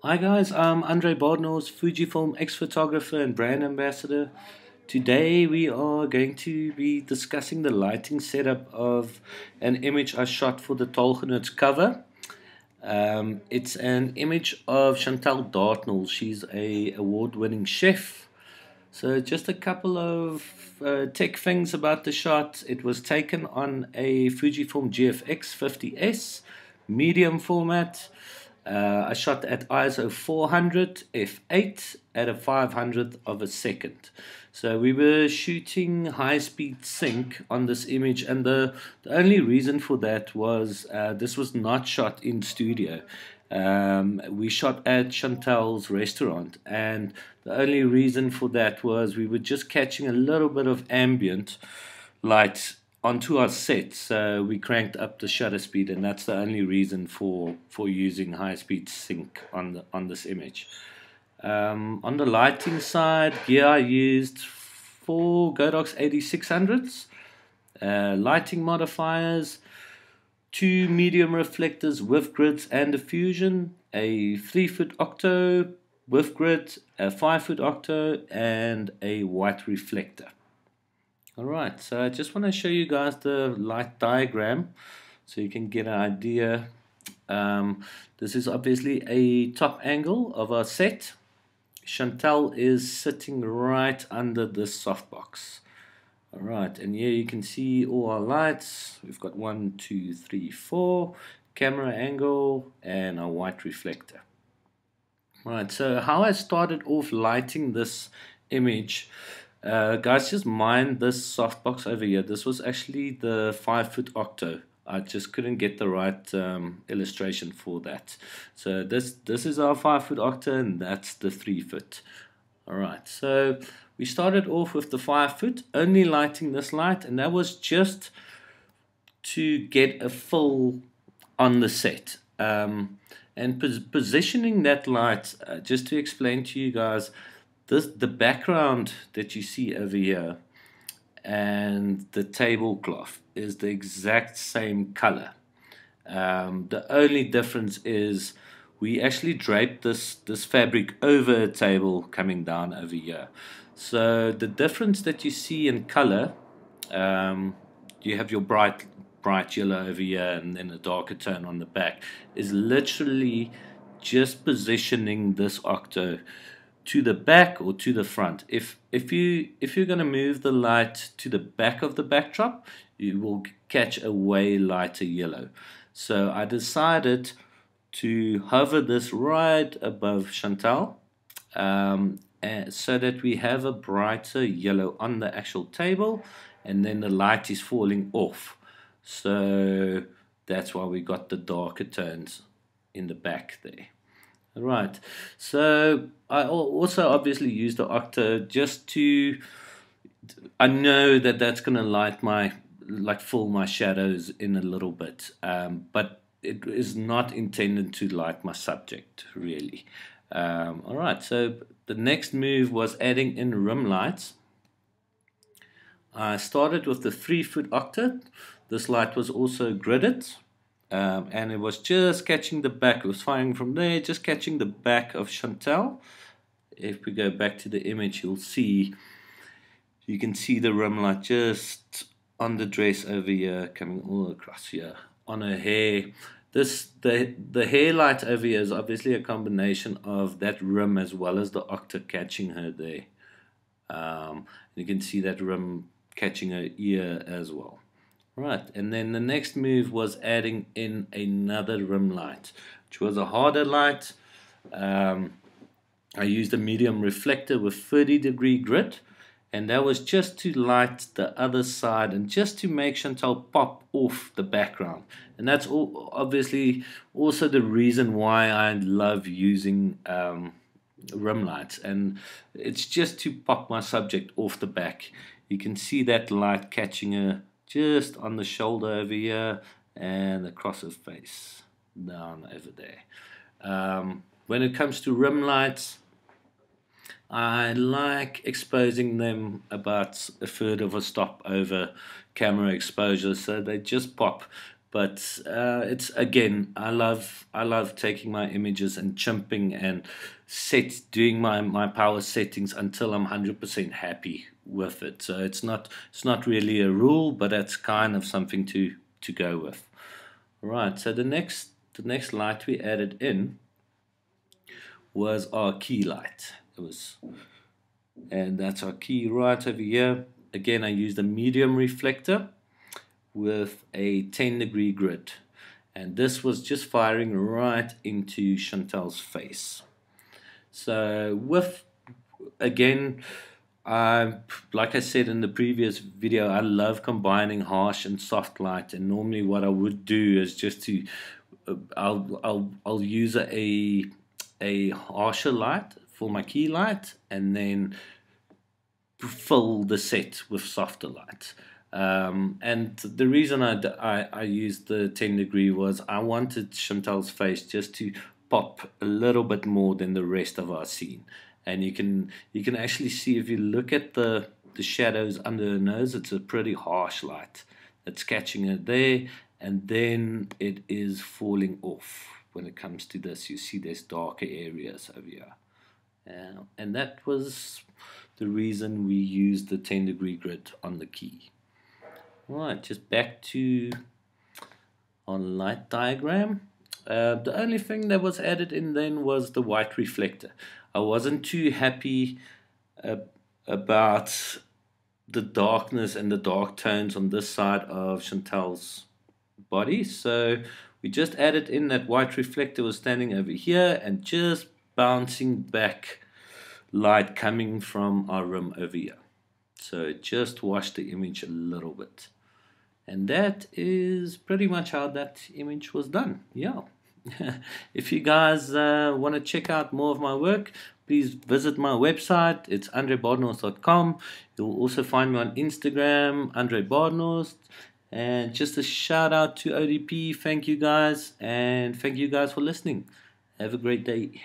Hi guys, I'm André Badenhorst, Fujifilm ex-photographer and brand ambassador. Today we are going to be discussing the lighting setup of an image I shot for the Taalgenoot's cover. It's an image of Chantel Dartnell. She's a award-winning chef. So just a couple of tech things about the shot. It was taken on a Fujifilm GFX 50S medium format. I shot at ISO 400 f8 at a 500th of a second. So we were shooting high-speed sync on this image, and the only reason for that was this was not shot in studio. We shot at Chantel's restaurant, and the only reason for that was we were just catching a little bit of ambient light onto our set, so we cranked up the shutter speed, and that's the only reason for using high speed sync on this image. On the lighting side, gear I used 4 Godox 8600s, lighting modifiers, 2 medium reflectors with grids and diffusion, a 3-foot octo with grid, a 5-foot octo, and a white reflector. Alright, so I just want to show you guys the light diagram so you can get an idea. This is obviously a top angle of our set. Chantel is sitting right under this softbox. Alright, and here you can see all our lights. We've got 1, 2, 3, 4, camera angle, and a white reflector. Alright, so how I started off lighting this image, guys, just mind this softbox over here. This was actually the 5-foot octo. I just couldn't get the right illustration for that. So this is our 5-foot octo, and that's the 3-foot. Alright, so we started off with the 5-foot, only lighting this light, and that was just to get a fill on the set. And positioning that light, just to explain to you guys, the background that you see over here and the tablecloth is the exact same color. The only difference is we actually draped this fabric over a table coming down over here. So the difference that you see in color, you have your bright yellow over here and then a darker tone on the back, is literally just positioning this octo to the back or to the front. If you're going to move the light to the back of the backdrop, you will catch a way lighter yellow. So I decided to hover this right above Chantel, so that we have a brighter yellow on the actual table, and then the light is falling off. So that's why we got the darker tones in the back there. Alright, so I also obviously use the octo just to, I know that that's going to light fill my shadows in a little bit, but it is not intended to light my subject really. Alright, so the next move was adding in rim lights. I started with the 3-foot octo. This light was also gridded. And it was just catching the back. It was firing from there, just catching the back of Chantel. If we go back to the image, you can see the rim light just on the dress over here, coming all across here on her hair. The hair light over here is obviously a combination of that rim as well as the octo catching her there. You can see that rim catching her ear as well. Right, and then the next move was adding in another rim light, which was a harder light. I used a medium reflector with 30-degree grit, and that was just to light the other side and just to make Chantel pop off the background. And that's obviously also the reason why I love using rim lights, and it's just to pop my subject off the back. You can see that light catching her just on the shoulder over here and across her face down over there. When it comes to rim lights, I like exposing them about a third of a stop over camera exposure, so they just pop. But it's, again, I love taking my images and chimping and doing my power settings until I'm 100% happy with it. So it's not really a rule, but that's kind of something to go with. Right. So the next light we added in was our key light. And that's our key right over here. Again, I used a medium reflector with a 10-degree grid, and this was just firing right into Chantel's face. So again, like I said in the previous video, I love combining harsh and soft light, and normally what I would do is just to I'll use a harsher light for my key light, and then fill the set with softer light. And the reason I used the 10-degree was I wanted Chantel's face just to pop a little bit more than the rest of our scene. And you can actually see, if you look at the shadows under her nose, it's a pretty harsh light that's catching it there, and then it is falling off. When it comes to this, you see there's darker areas over here. And that was the reason we used the 10-degree grid on the key. Alright, just back to our light diagram. The only thing that was added in then was the white reflector. I wasn't too happy about the darkness and the dark tones on this side of Chantel's body, so we just added in that white reflector was standing over here and just bouncing back light coming from our rim over here. So it just washed the image a little bit. And that is pretty much how that image was done. Yeah. If you guys want to check out more of my work, please visit my website. It's andrebadenhorst.com. You'll also find me on Instagram, André Badenhorst. And just a shout out to ODP. Thank you guys, and thank you guys for listening. Have a great day.